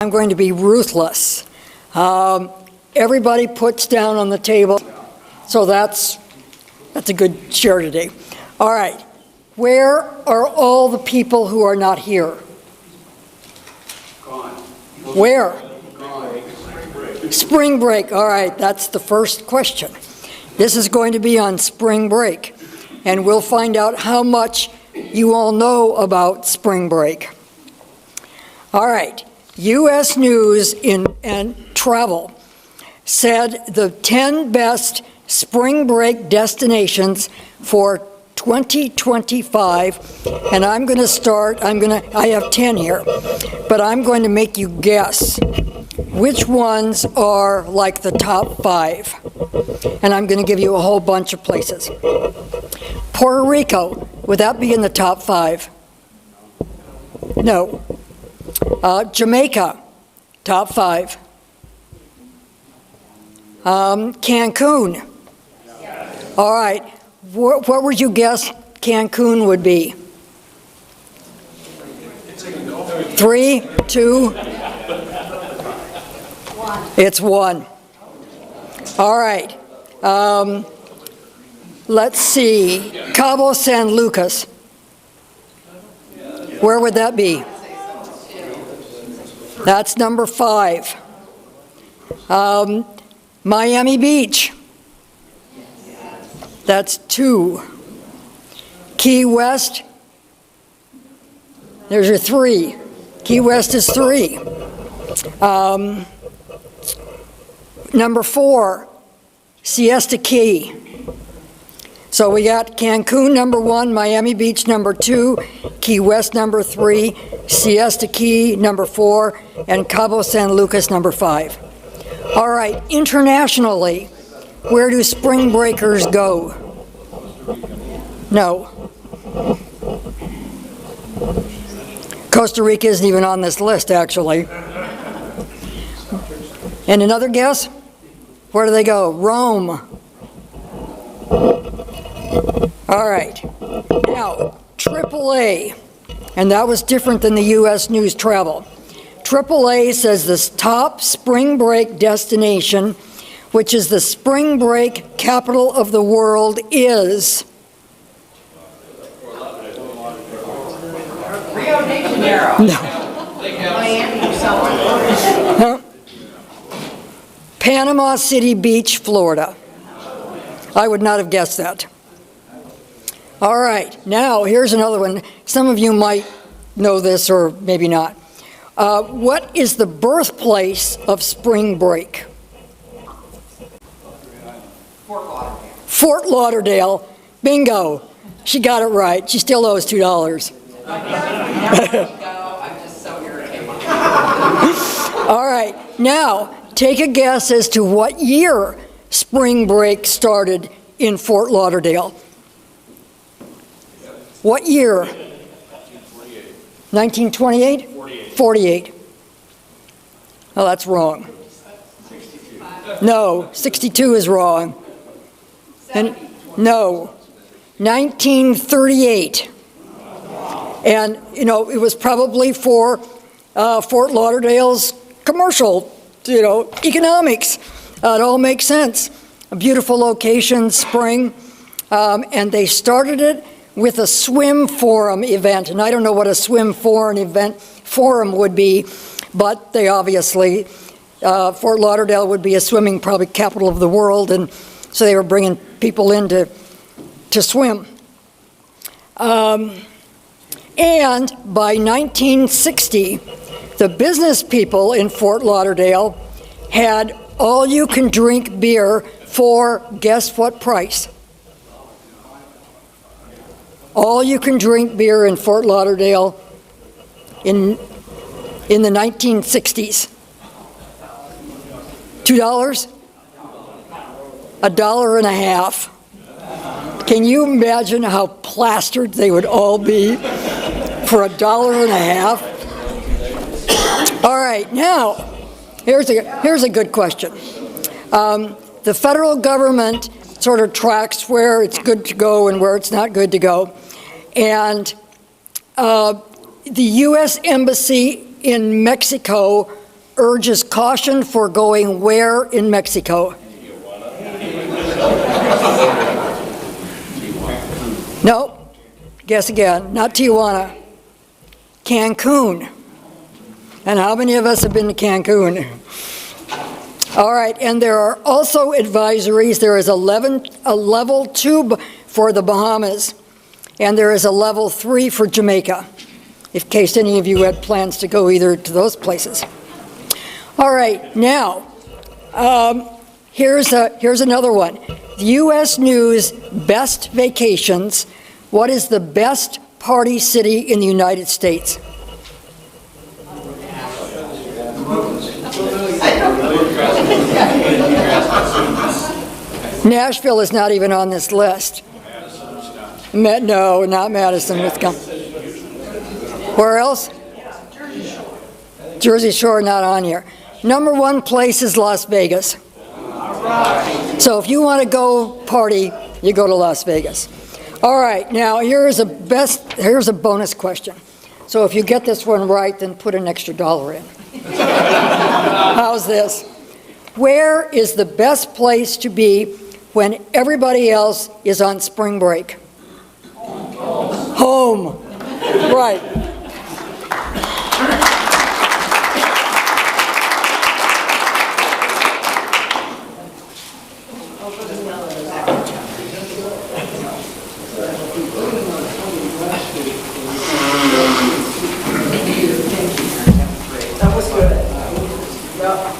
I'm going to be ruthless. Everybody puts down on the table, so that's a good share today. All right, where are all the people who are not here? Gone. Where? Gone. Spring break. All right, that's the first question. This is going to be on spring break, and we'll find out how much you all know about spring break. All right. U.S. News and Travel said the 10 best spring break destinations for 2025, and I'm going to start, I have 10 here, but I'm going to make you guess which ones are like the top 5, and I'm going to give you a whole bunch of places. Puerto Rico, would that be in the top 5? No. Jamaica, top 5. Cancun. All right. What would you guess Cancun would be? 3, 2? 1. It's 1. All right. Let's see. Cabo San Lucas. Where would that be? That's number 5. Miami Beach. That's 2. Key West. There's your 3. Key West is 3. Number 4, Siesta Key. So we got Cancun number 1, Miami Beach number 2, Key West number 3, Siesta Key number 4, and Cabo San Lucas number 5. All right, internationally, where do spring breakers go? No. Costa Rica isn't even on this list, actually. And another guess? Where do they go? Rome. All right, now, AAA, and that was different than the U.S. News Travel. AAA says this top spring break destination, which is the spring break capital of the world, is... Rio de Janeiro. No. Miami, somewhere. No. Panama City Beach, Florida. I would not have guessed that. All right, now here's another one. Some of you might know this or maybe not. What is the birthplace of spring break? Fort Lauderdale. Fort Lauderdale. Bingo. She got it right. She still owes $2. I'm just so irritated. All right, now take a guess as to what year spring break started in Fort Lauderdale. What year? 1928? 48. Oh, that's wrong. No, 62 is wrong. And no, 1938. And, you know, it was probably for Fort Lauderdale's commercial, economics. It all makes sense. A beautiful location, spring, and they started it with a swim forum event. And I don't know what a swim forum would be, but they obviously, Fort Lauderdale would be a swimming probably capital of the world, and so they were bringing people in to swim. And by 1960, the business people in Fort Lauderdale had all-you-can-drink beer for, guess what price? All-you-can-drink beer in Fort Lauderdale in the 1960s. $2? $1.50. Can you imagine how plastered they would all be for $1.50? All right, now, here's a good question. The federal government sort of tracks where it's good to go and where it's not good to go. And the U.S. Embassy in Mexico urges caution for going where in Mexico? No. Guess again. Not Tijuana. Cancun. And how many of us have been to Cancun? All right, and there are also advisories. There is a level 2 for the Bahamas, and there is a level 3 for Jamaica, in case any of you had plans to go either to those places. All right, now, here's another one. The U.S. News Best Vacations. What is the best party city in the United States? Nashville is not even on this list. No, not Madison, Wisconsin. Where else? Jersey Shore, not on here. Number 1 place is Las Vegas. So if you want to go party, you go to Las Vegas. All right, now here's a bonus question. So if you get this one right, then put an extra $1 in. How's this? Where is the best place to be when everybody else is on spring break? Home. Right. That was good. Yeah.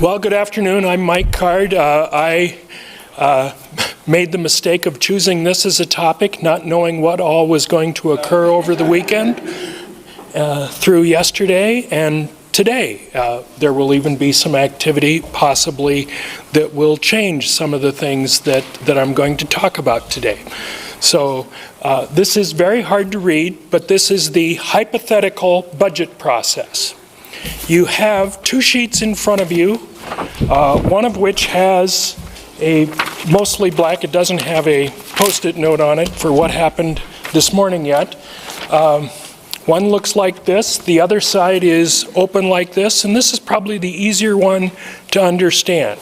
Well, good afternoon. I'm Mike Card. I made the mistake of choosing this as a topic, not knowing what all was going to occur over the weekend through yesterday and today. There will even be some activity possibly that will change some of the things that I'm going to talk about today. So this is very hard to read, but this is the hypothetical budget process. You have 2 sheets in front of you, one of which has a mostly black, it doesn't have a Post-it note on it for what happened this morning yet. One looks like this, the other side is open like this, and this is probably the easier one to understand.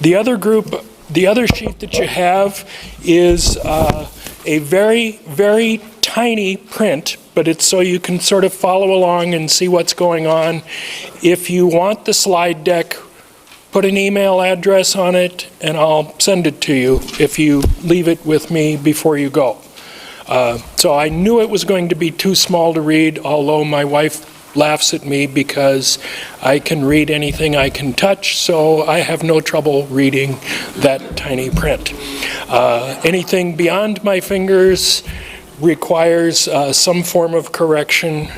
The other sheet that you have is a very, very tiny print, but it's so you can sort of follow along and see what's going on. If you want the slide deck, put an email address on it and I'll send it to you if you leave it with me before you go. So I knew it was going to be too small to read, although my wife laughs at me because I can read anything I can touch, so I have no trouble reading that tiny print. Anything beyond my fingers requires some form of correction.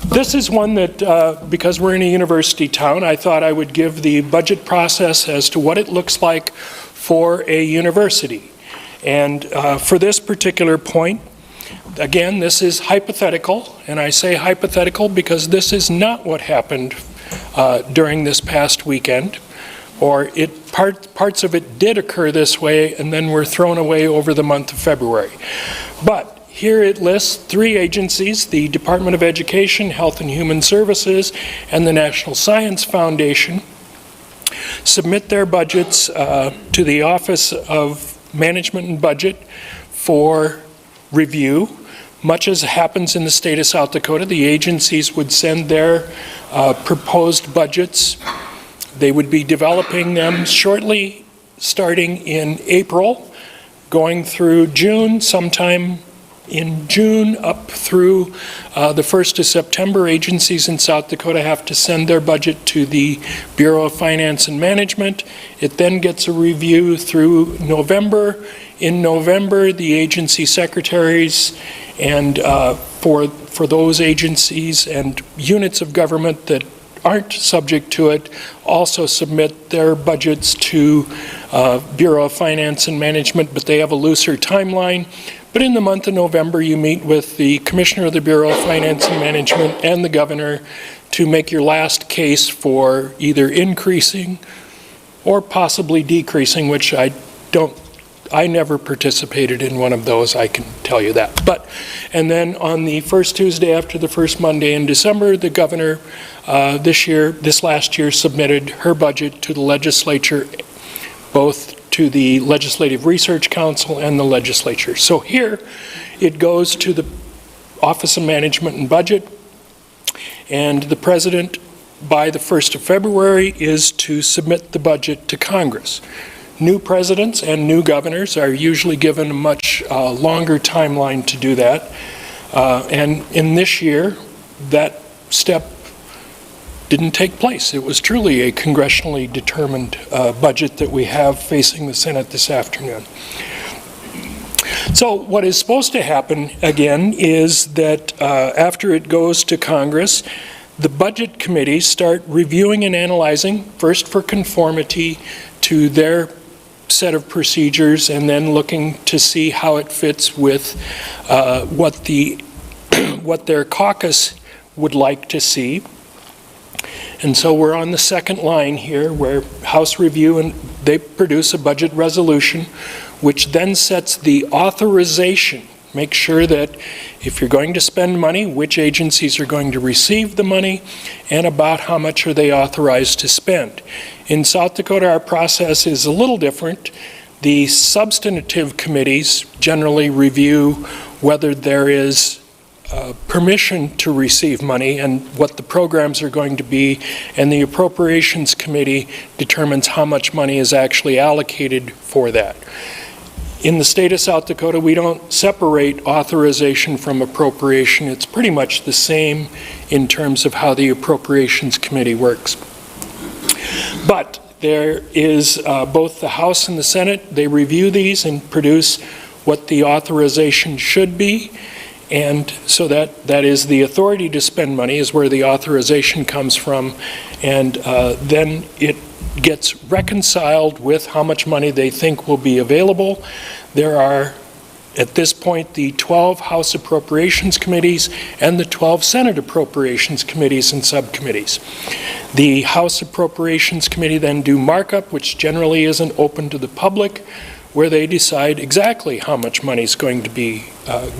This is one that, because we're in a university town, I thought I would give the budget process as to what it looks like for a university. And for this particular point, again, this is hypothetical, and I say hypothetical because this is not what happened during this past weekend. Or parts of it did occur this way and then were thrown away over the month of February. But here it lists 3 agencies, the Department of Education, Health and Human Services, and the National Science Foundation, submit their budgets to the Office of Management and Budget for review. Much as happens in the state of South Dakota, the agencies would send their proposed budgets. They would be developing them shortly, starting in April, going through June, sometime in June up through the 1st of September. Agencies in South Dakota have to send their budget to the Bureau of Finance and Management. It then gets a review through November. In November, the agency secretaries and for those agencies and units of government that aren't subject to it also submit their budgets to Bureau of Finance and Management, but they have a looser timeline. But in the month of November, you meet with the Commissioner of the Bureau of Finance and Management and the Governor to make your last case for either increasing or possibly decreasing, which I don't I never participated in one of those, I can tell you that. And then on the first Tuesday after the first Monday in December, the governor this last year submitted her budget to the legislature, both to the Legislative Research Council and the legislature. So here it goes to the Office of Management and Budget, and the president, by the 1st of February, is to submit the budget to Congress. New presidents and new governors are usually given a much longer timeline to do that. And in this year, that step didn't take place. It was truly a congressionally determined budget that we have facing the Senate this afternoon. So what is supposed to happen, again, is that after it goes to Congress, the budget committees start reviewing and analyzing, first for conformity to their set of procedures, and then looking to see how it fits with what their caucus would like to see. And so we're on the second line here, where House review, and they produce a budget resolution, which then sets the authorization. Make sure that if you're going to spend money, which agencies are going to receive the money, and about how much are they authorized to spend. In South Dakota, our process is a little different. The substantive committees generally review whether there is permission to receive money and what the programs are going to be, and the Appropriations Committee determines how much money is actually allocated for that. In the state of South Dakota, we don't separate authorization from appropriation. It's pretty much the same in terms of how the Appropriations Committee works. But there is both the House and the Senate. They review these and produce what the authorization should be. And so that is the authority to spend money is where the authorization comes from. And then it gets reconciled with how much money they think will be available. There are, at this point, the 12 House Appropriations Committees and the 12 Senate Appropriations Committees and subcommittees. The House Appropriations Committee then do markup, which generally isn't open to the public, where they decide exactly how much money is going to be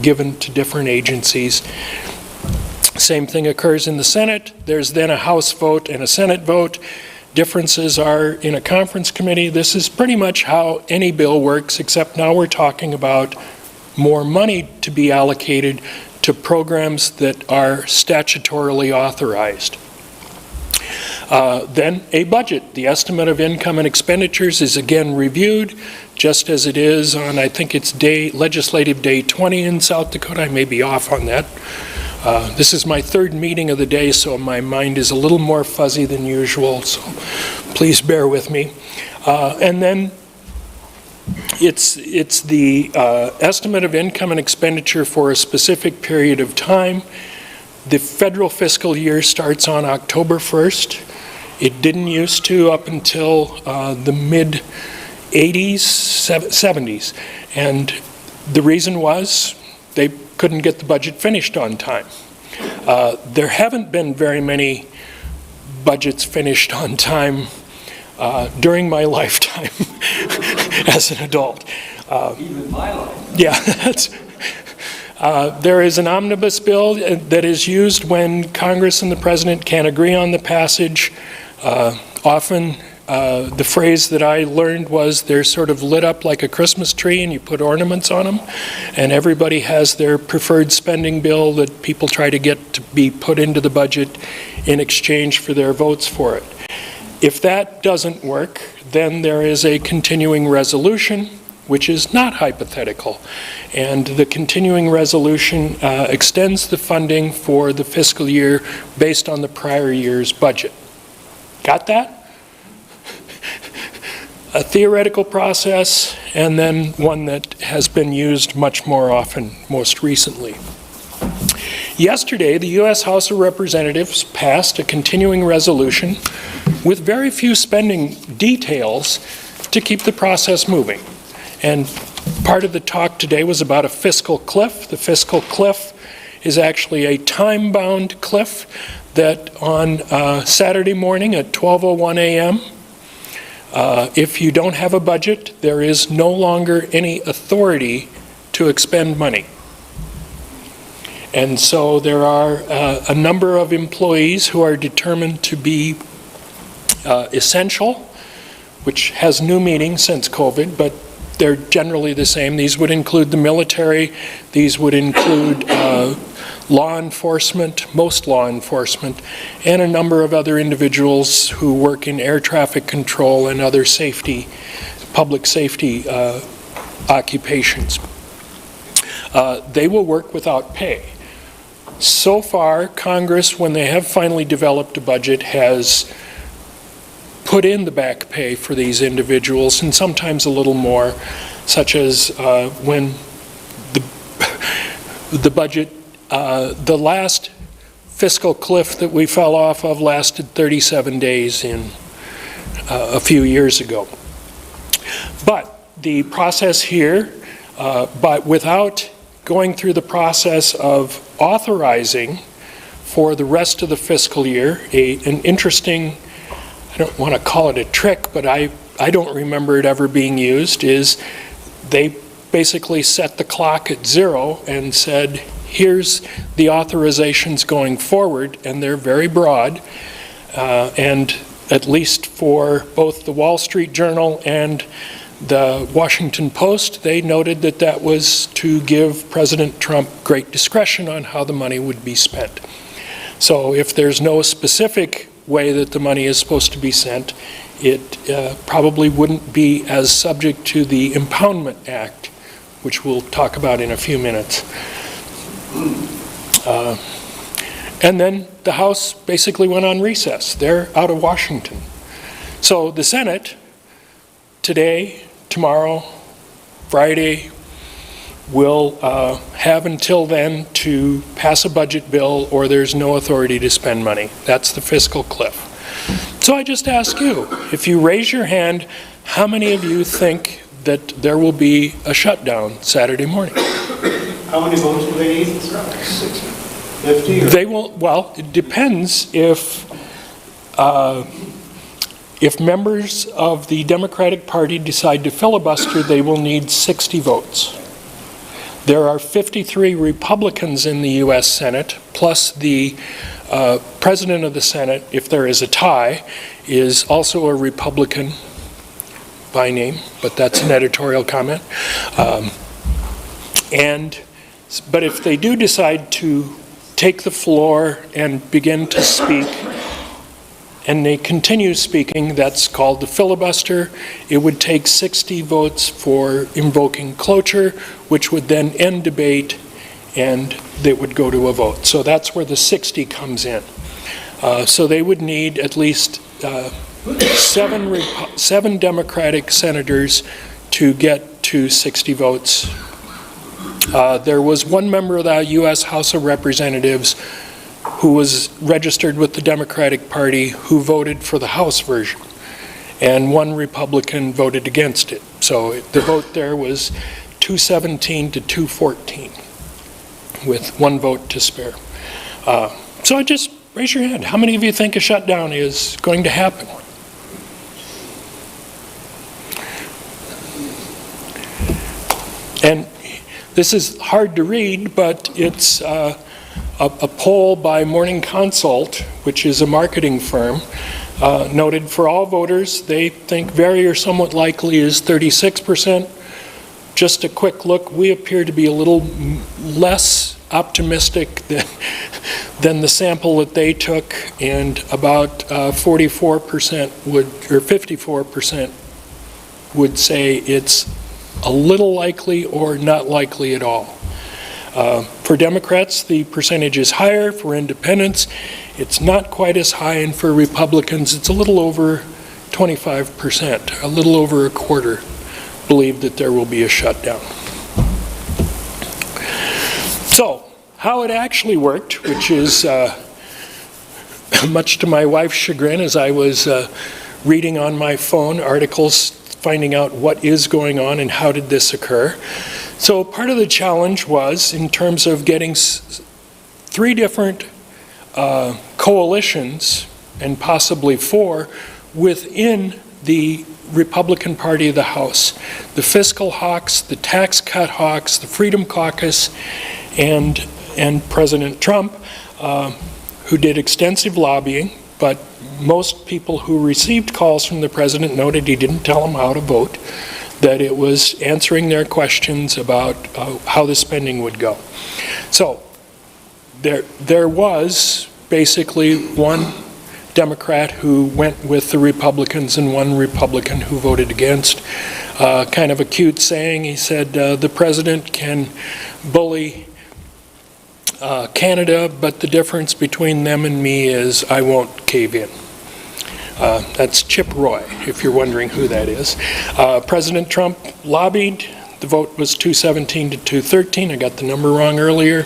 given to different agencies. Same thing occurs in the Senate. There's then a House vote and a Senate vote. Differences are in a conference committee. This is pretty much how any bill works, except now we're talking about more money to be allocated to programs that are statutorily authorized. Then a budget. The estimate of income and expenditures is again reviewed, just as it is on, I think it's legislative day 20 in South Dakota. I may be off on that. This is my third meeting of the day, so my mind is a little more fuzzy than usual, so please bear with me. And then it's the estimate of income and expenditure for a specific period of time. The federal fiscal year starts on October 1st. It didn't used to up until the mid-80s, 70s. And the reason was they couldn't get the budget finished on time. There haven't been very many budgets finished on time during my lifetime as an adult. Even my life. Yeah, there is an omnibus bill that is used when Congress and the President can't agree on the passage. Often the phrase that I learned was they're sort of lit up like a Christmas tree and you put ornaments on them, and everybody has their preferred spending bill that people try to get to be put into the budget in exchange for their votes for it. If that doesn't work, then there is a continuing resolution, which is not hypothetical. And the continuing resolution extends the funding for the fiscal year based on the prior year's budget. Got that? A theoretical process, and then one that has been used much more often most recently. Yesterday, the U.S. House of Representatives passed a continuing resolution with very few spending details to keep the process moving. And part of the talk today was about a fiscal cliff. The fiscal cliff is actually a time-bound cliff that on Saturday morning at 12:01 a.m., If you don't have a budget, there is no longer any authority to expend money. And so there are a number of employees who are determined to be essential, which has new meaning since COVID, but they're generally the same. These would include the military, these would include law enforcement, most law enforcement, and a number of other individuals who work in air traffic control and other safety, public safety occupations. They will work without pay. So far, Congress, when they have finally developed a budget, has put in the back pay for these individuals, and sometimes a little more, such as when the budget, the last fiscal cliff that we fell off of lasted 37 days in a few years ago. But the process here, but without going through the process of authorizing for the rest of the fiscal year, an interesting, I don't want to call it a trick, but I don't remember it ever being used, is they basically set the clock at 0 and said, here's the authorizations going forward, and they're very broad, and at least for both the Wall Street Journal and the Washington Post, they noted that that was to give President Trump great discretion on how the money would be spent. So if there's no specific way that the money is supposed to be sent, it probably wouldn't be as subject to the Impoundment Act, which we'll talk about in a few minutes. And then the House basically went on recess. They're out of Washington. So the Senate, today, tomorrow, Friday, will have until then to pass a budget bill, or there's no authority to spend money. That's the fiscal cliff. So I just ask you, if you raise your hand, how many of you think that there will be a shutdown Saturday morning? How many votes do they need? 50? They will, well, it depends if members of the Democratic Party decide to filibuster, they will need 60 votes. There are 53 Republicans in the U.S. Senate, plus the President of the Senate, if there is a tie, is also a Republican by name, but that's an editorial comment. But if they do decide to take the floor and begin to speak, and they continue speaking, that's called the filibuster. It would take 60 votes for invoking cloture, which would then end debate, and they would go to a vote. So that's where the 60 comes in. So they would need at least 7 Democratic senators to get to 60 votes. There was one member of the U.S. House of Representatives who was registered with the Democratic Party who voted for the House version, and one Republican voted against it. So the vote there was 217 to 214, with one vote to spare. So just raise your hand. How many of you think a shutdown is going to happen? And this is hard to read, but it's a poll by Morning Consult, which is a marketing firm, noted for all voters, they think very or somewhat likely is 36%. Just a quick look, we appear to be a little less optimistic than the sample that they took, and about 44% would, or 54% would say it's a little likely or not likely at all. For Democrats, the percentage is higher. For independents, it's not quite as high, and for Republicans, it's a little over 25%, a little over a quarter believe that there will be a shutdown. So, how it actually worked, which is much to my wife's chagrin, as I was reading on my phone articles finding out what is going on and how did this occur. So part of the challenge was in terms of getting 3 different coalitions, and possibly 4, within the Republican Party of the House. The fiscal hawks, the tax cut hawks, the Freedom Caucus, and President Trump, who did extensive lobbying, but most people who received calls from the president noted he didn't tell them how to vote, that it was answering their questions about how the spending would go. So there was basically one Democrat who went with the Republicans and one Republican who voted against. Kind of a cute saying, he said, the president can bully Canada, but the difference between them and me is I won't cave in. That's Chip Roy, if you're wondering who that is. President Trump lobbied. The vote was 217 to 213. I got the number wrong earlier.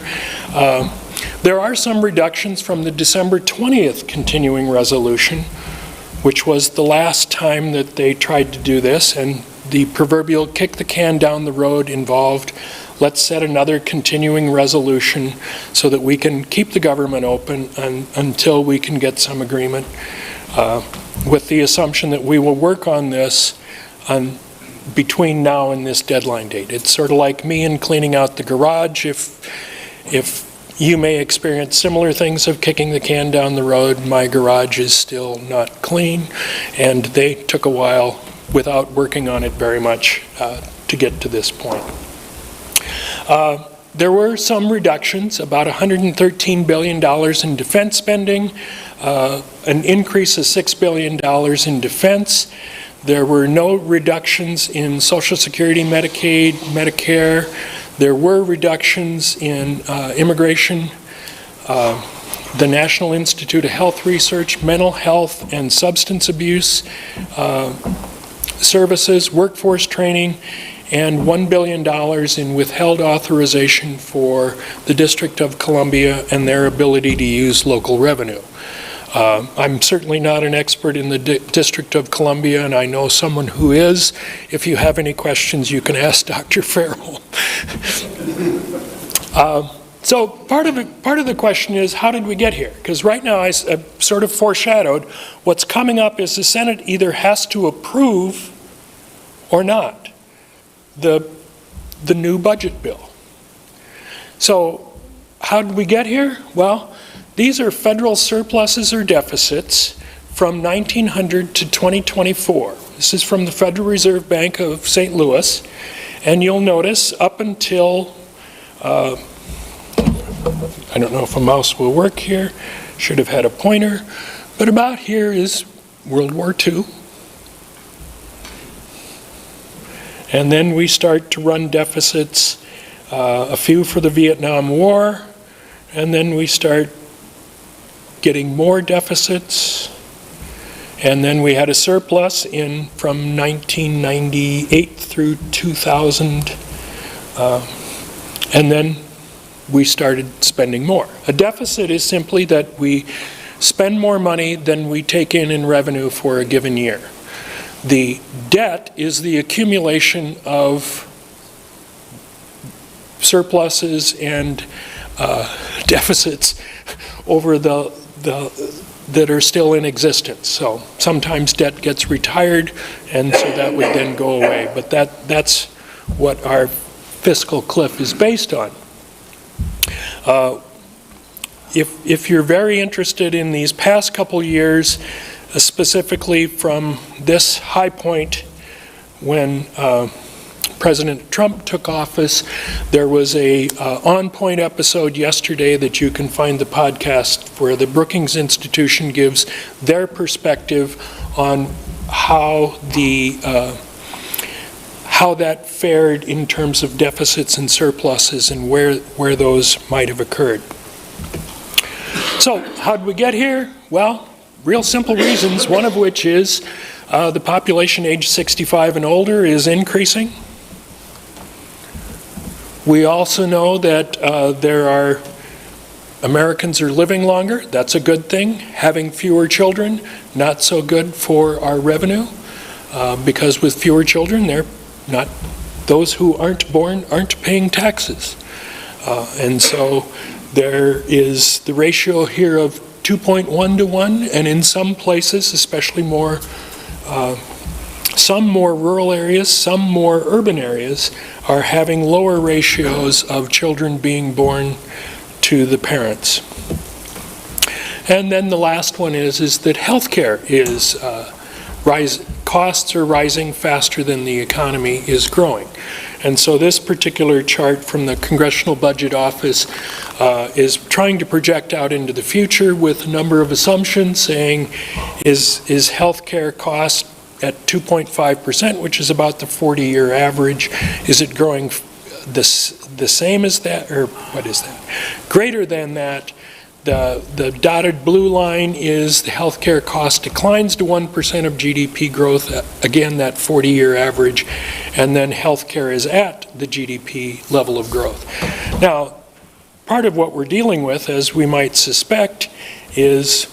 There are some reductions from the December 20th continuing resolution, which was the last time that they tried to do this, and the proverbial kick the can down the road involved, let's set another continuing resolution so that we can keep the government open until we can get some agreement, with the assumption that we will work on this between now and this deadline date. It's sort of like me and cleaning out the garage. If you may experience similar things of kicking the can down the road, my garage is still not clean, and they took a while without working on it very much to get to this point. There were some reductions, about $113 billion in defense spending, an increase of $6 billion in defense. There were no reductions in Social Security, Medicaid, Medicare. There were reductions in immigration, the National Institute of Health Research, mental health and substance abuse services, workforce training, and $1 billion in withheld authorization for the District of Columbia and their ability to use local revenue. I'm certainly not an expert in the District of Columbia, and I know someone who is. If you have any questions, you can ask Dr. Farrell. So part of the question is, how did we get here? Because right now, I've sort of foreshadowed, what's coming up is the Senate either has to approve or not the new budget bill. So how did we get here? Well, these are federal surpluses or deficits from 1900 to 2024. This is from the Federal Reserve Bank of St. Louis. And you'll notice up until, I don't know if a mouse will work here, should have had a pointer, but about here is World War II. And then we start to run deficits, a few for the Vietnam War, and then we start getting more deficits, and then we had a surplus from 1998 through 2000, and then we started spending more. A deficit is simply that we spend more money than we take in revenue for a given year. The debt is the accumulation of surpluses and deficits over that are still in existence. So sometimes debt gets retired, and so that would then go away. But that's what our fiscal cliff is based on. If you're very interested in these past couple years, specifically from this high point when President Trump took office, there was a on-point episode yesterday that you can find the podcast where the Brookings Institution gives their perspective on how that fared in terms of deficits and surpluses and where those might have occurred. So how did we get here? Well, real simple reasons, one of which is the population age 65 and older is increasing. We also know that Americans are living longer. That's a good thing. Having fewer children, not so good for our revenue, because with fewer children, those who aren't born aren't paying taxes. And so there is the ratio here of 2.1 to 1, and in some places, especially more Some more rural areas, some more urban areas are having lower ratios of children being born to the parents. And then the last one is that healthcare is costs are rising faster than the economy is growing. And so this particular chart from the Congressional Budget Office is trying to project out into the future with a number of assumptions, saying is healthcare cost at 2.5%, which is about the 40-year average. Is it growing the same as that, or what is that? Greater than that. The dotted blue line is the healthcare cost declines to 1% of GDP growth, again, that 40-year average, and then healthcare is at the GDP level of growth. Now, part of what we're dealing with, as we might suspect, is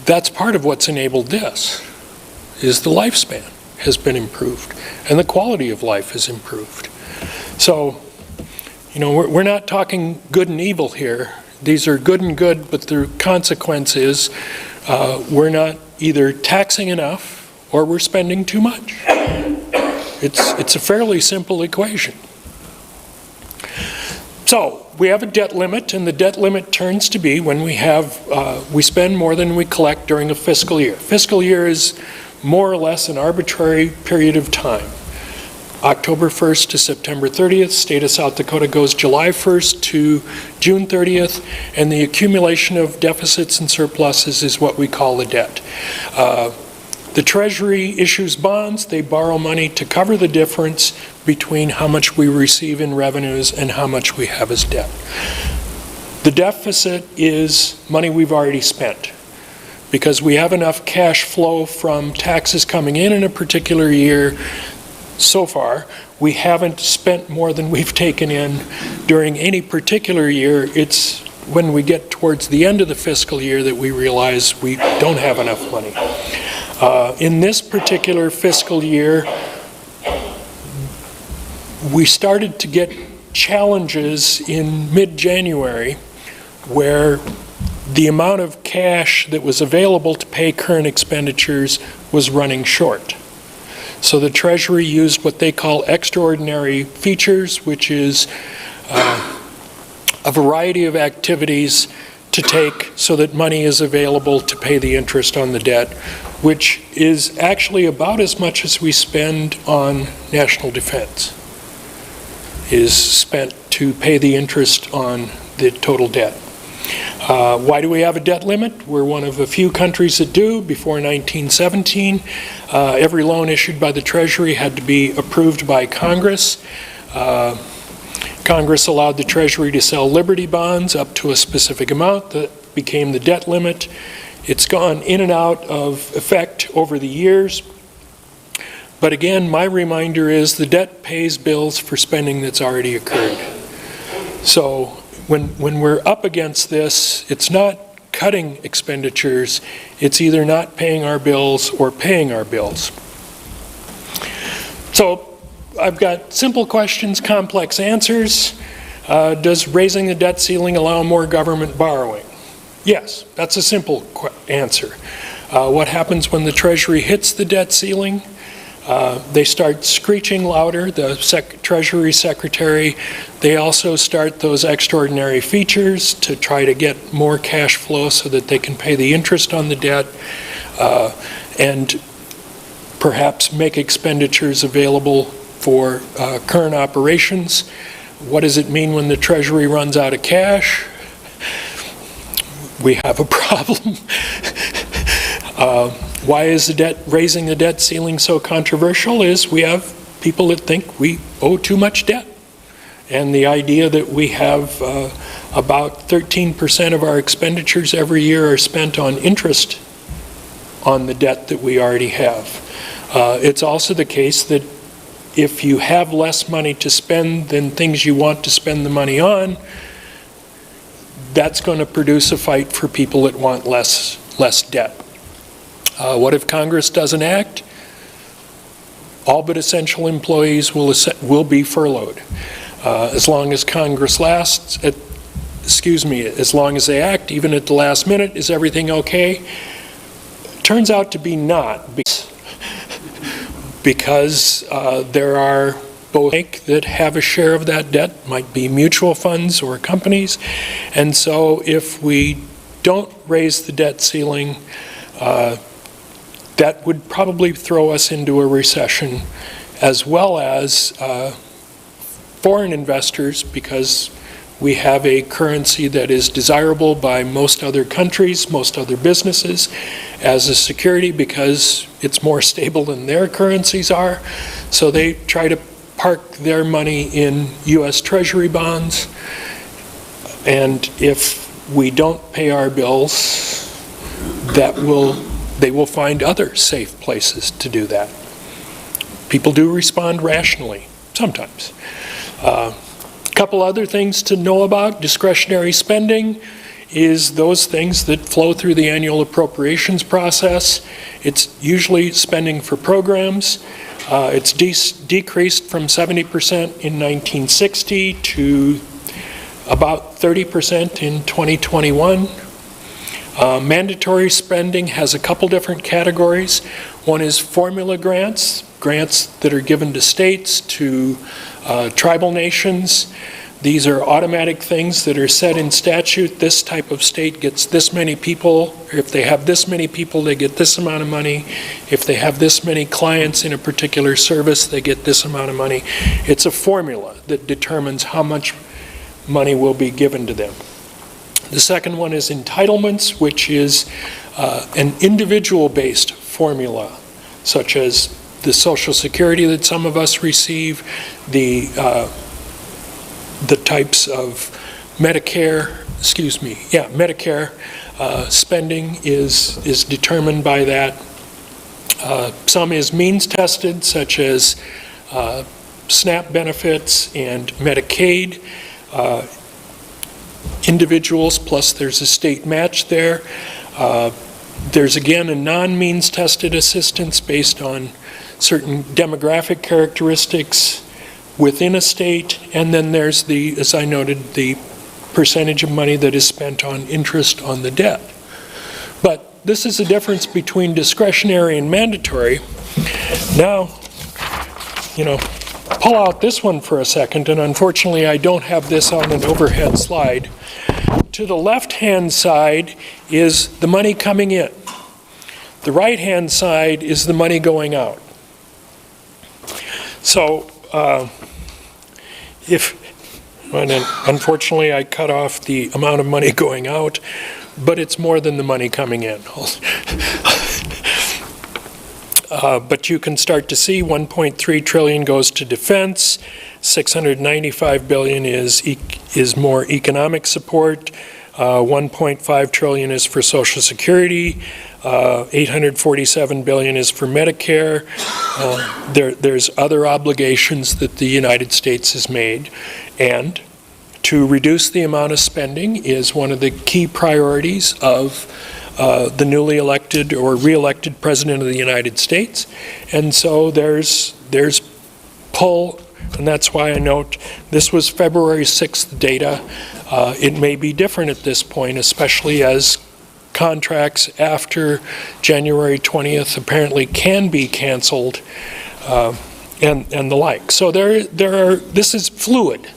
that's part of what's enabled this, is the lifespan has been improved, and the quality of life has improved. So, you know, we're not talking good and evil here. These are good and good, but the consequence is we're not either taxing enough or we're spending too much. It's a fairly simple equation. So we have a debt limit, and the debt limit turns to be when we spend more than we collect during a fiscal year. Fiscal year is more or less an arbitrary period of time. October 1st to September 30th, state of South Dakota goes July 1st to June 30th, and the accumulation of deficits and surpluses is what we call the debt. The Treasury issues bonds. They borrow money to cover the difference between how much we receive in revenues and how much we have as debt. The deficit is money we've already spent, because we have enough cash flow from taxes coming in a particular year. So far, we haven't spent more than we've taken in during any particular year. It's when we get towards the end of the fiscal year that we realize we don't have enough money. In this particular fiscal year, we started to get challenges in mid-January where the amount of cash that was available to pay current expenditures was running short. So the Treasury used what they call extraordinary features, which is a variety of activities to take so that money is available to pay the interest on the debt, which is actually about as much as we spend on national defense, is spent to pay the interest on the total debt. Why do we have a debt limit? We're one of a few countries that do. Before 1917, every loan issued by the Treasury had to be approved by Congress. Congress allowed the Treasury to sell Liberty bonds up to a specific amount that became the debt limit. It's gone in and out of effect over the years. But again, my reminder is the debt pays bills for spending that's already occurred. So when we're up against this, it's not cutting expenditures, it's either not paying our bills or paying our bills. So I've got simple questions, complex answers. Does raising the debt ceiling allow more government borrowing? Yes, that's a simple answer. What happens when the Treasury hits the debt ceiling? They start screeching louder, the Treasury Secretary. They also start those extraordinary features to try to get more cash flow so that they can pay the interest on the debt and perhaps make expenditures available for current operations. What does it mean when the Treasury runs out of cash? We have a problem. Why is raising the debt ceiling so controversial? Is we have people that think we owe too much debt. And the idea that we have about 13% of our expenditures every year are spent on interest on the debt that we already have. It's also the case that if you have less money to spend than things you want to spend the money on, that's going to produce a fight for people that want less debt. What if Congress doesn't act? All but essential employees will be furloughed. As long as Congress lasts, as long as they act, even at the last minute, is everything okay? Turns out to be not. because there are both that have a share of that debt, might be mutual funds or companies. And so if we don't raise the debt ceiling, that would probably throw us into a recession, as well as foreign investors, because we have a currency that is desirable by most other countries, most other businesses, as a security because it's more stable than their currencies are. So they try to park their money in U.S. Treasury bonds. And if we don't pay our bills, they will find other safe places to do that. People do respond rationally, sometimes. A couple other things to know about. Discretionary spending is those things that flow through the annual appropriations process. It's usually spending for programs. It's decreased from 70% in 1960 to about 30% in 2021. Mandatory spending has a couple different categories. One is formula grants, grants that are given to states, to tribal nations. These are automatic things that are set in statute. This type of state gets this many people. If they have this many people, they get this amount of money. If they have this many clients in a particular service, they get this amount of money. It's a formula that determines how much money will be given to them. The second one is entitlements, which is an individual-based formula, such as the Social Security that some of us receive, the types of Medicare spending is determined by that. Some is means tested, such as SNAP benefits and Medicaid. Individuals, plus there's a state match there. There's again a non-means tested assistance based on certain demographic characteristics within a state, and then there's the, as I noted, the percentage of money that is spent on interest on the debt. But this is the difference between discretionary and mandatory. Now, pull out this one for a second, and unfortunately I don't have this on an overhead slide. To the left-hand side is the money coming in. The right-hand side is the money going out. So, unfortunately I cut off the amount of money going out, but it's more than the money coming in. But you can start to see 1.3 trillion goes to defense, 695 billion is more economic support, 1.5 trillion is for Social Security, 847 billion is for Medicare. There's other obligations that the United States has made, and to reduce the amount of spending is one of the key priorities of the newly elected or re-elected President of the United States. And so there's pull, and that's why I note this was February 6th data. It may be different at this point, especially as contracts after January 20th apparently can be canceled and the like. So this is fluid.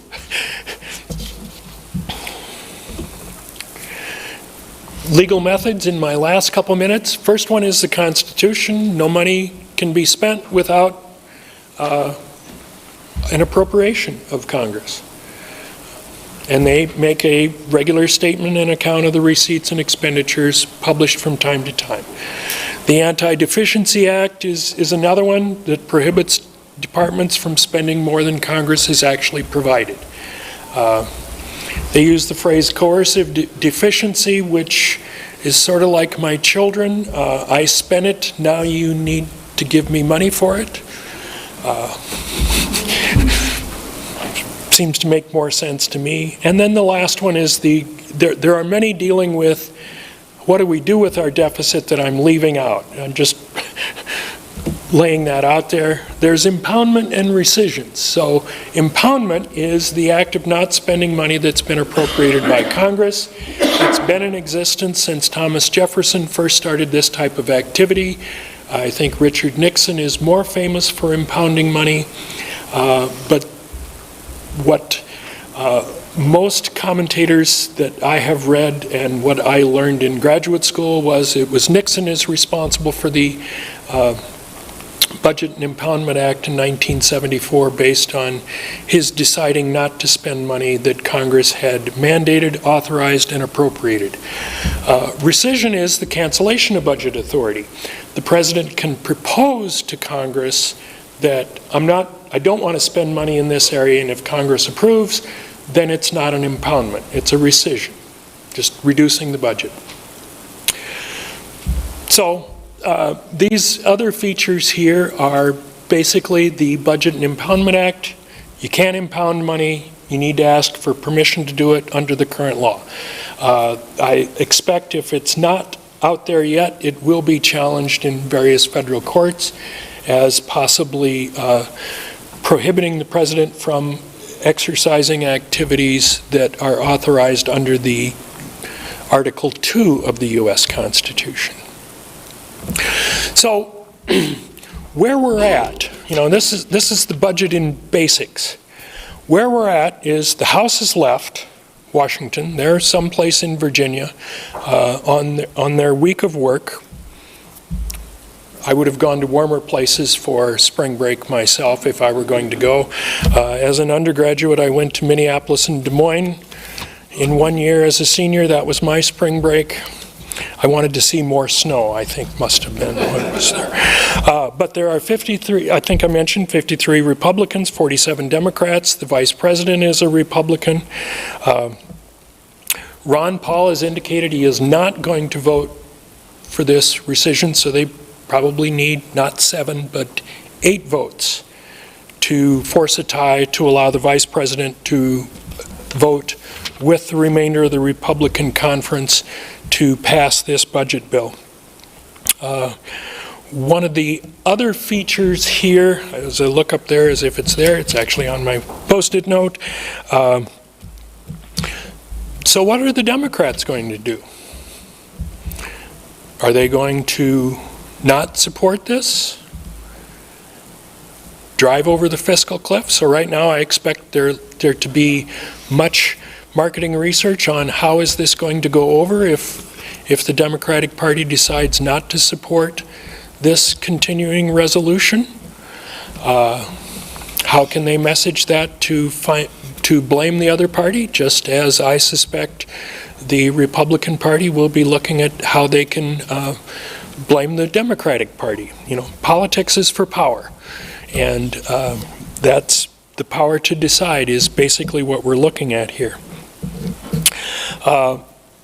Legal methods in my last couple minutes. First one is the Constitution. No money can be spent without an appropriation of Congress. And they make a regular statement and account of the receipts and expenditures published from time to time. The Anti-Deficiency Act is another one that prohibits departments from spending more than Congress has actually provided. They use the phrase coercive deficiency, which is sort of like my children. I spent it, now you need to give me money for it. Seems to make more sense to me. And then the last one is there are many dealing with what do we do with our deficit that I'm leaving out. I'm just laying that out there. There's impoundment and rescissions. So impoundment is the act of not spending money that's been appropriated by Congress. It's been in existence since Thomas Jefferson first started this type of activity. I think Richard Nixon is more famous for impounding money, but what most commentators that I have read and what I learned in graduate school was it was Nixon is responsible for the Budget and Impoundment Act in 1974 based on his deciding not to spend money that Congress had mandated, authorized, and appropriated. Rescission is the cancellation of budget authority. The president can propose to Congress that I don't want to spend money in this area, and if Congress approves, then it's not an impoundment, it's a rescission, just reducing the budget. So these other features here are basically the Budget and Impoundment Act. You can't impound money, you need to ask for permission to do it under the current law. I expect if it's not out there yet, it will be challenged in various federal courts as possibly prohibiting the president from exercising activities that are authorized under the Article 2 of the U.S. Constitution. So, where we're at, this is the budget in basics. Where we're at is the House has left Washington. They're someplace in Virginia on their week of work. I would have gone to warmer places for spring break myself if I were going to go. As an undergraduate, I went to Minneapolis and Des Moines. In 1 year as a senior, that was my spring break. I wanted to see more snow, I think must have been what was there. But there are 53, I think I mentioned 53 Republicans, 47 Democrats. The Vice President is a Republican. Ron Paul has indicated he is not going to vote for this rescission, so they probably need not 7, but 8 votes to force a tie to allow the Vice President to vote with the remainder of the Republican conference to pass this budget bill. One of the other features here, as I look up there as if it's there, it's actually on my Post-it note. So what are the Democrats going to do? Are they going to not support this? Drive over the fiscal cliff? So right now I expect there to be much marketing research on how is this going to go over if the Democratic Party decides not to support this continuing resolution. How can they message that to blame the other party, just as I suspect the Republican Party will be looking at how they can blame the Democratic Party. Politics is for power, and that's the power to decide is basically what we're looking at here.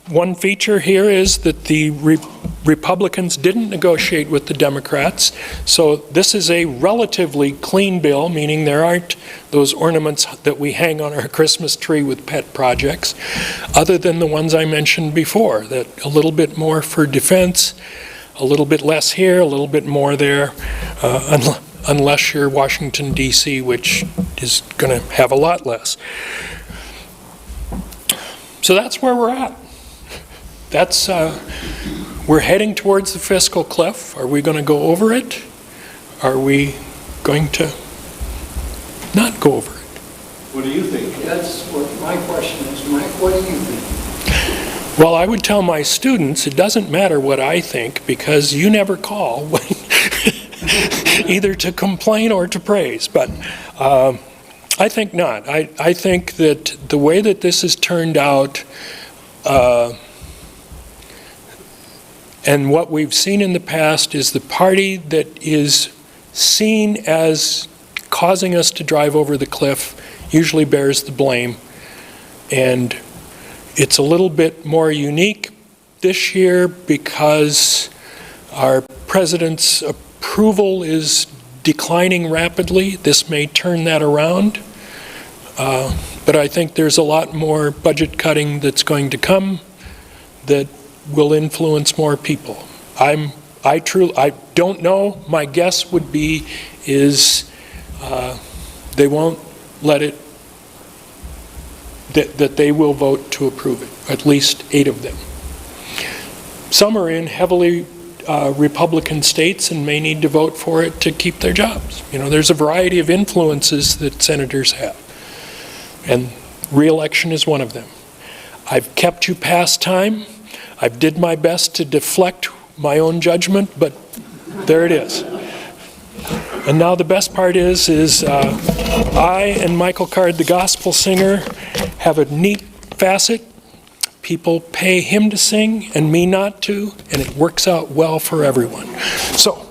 One feature here is that the Republicans didn't negotiate with the Democrats, so this is a relatively clean bill, meaning there aren't those ornaments that we hang on our Christmas tree with pet projects, other than the ones I mentioned before, that a little bit more for defense, a little bit less here, a little bit more there, unless you're Washington, D.C., which is going to have a lot less. So that's where we're at. We're heading towards the fiscal cliff. Are we going to go over it? Are we going to not go over it? What do you think? That's what my question is. Mike, what do you think? Well, I would tell my students it doesn't matter what I think because you never call either to complain or to praise. But I think not. I think that the way that this has turned out and what we've seen in the past is the party that is seen as causing us to drive over the cliff usually bears the blame. And it's a little bit more unique this year because our president's approval is declining rapidly. This may turn that around. But I think there's a lot more budget cutting that's going to come that will influence more people. I don't know. My guess would be is they won't let it, that they will vote to approve it, at least 8 of them. Some are in heavily Republican states and may need to vote for it to keep their jobs. You know, there's a variety of influences that senators have, and re-election is one of them. I've kept you past time. I've did my best to deflect my own judgment, but there it is. And now the best part is I and Michael Card, the gospel singer, have a neat facet. People pay him to sing and me not to, and it works out well for everyone. So,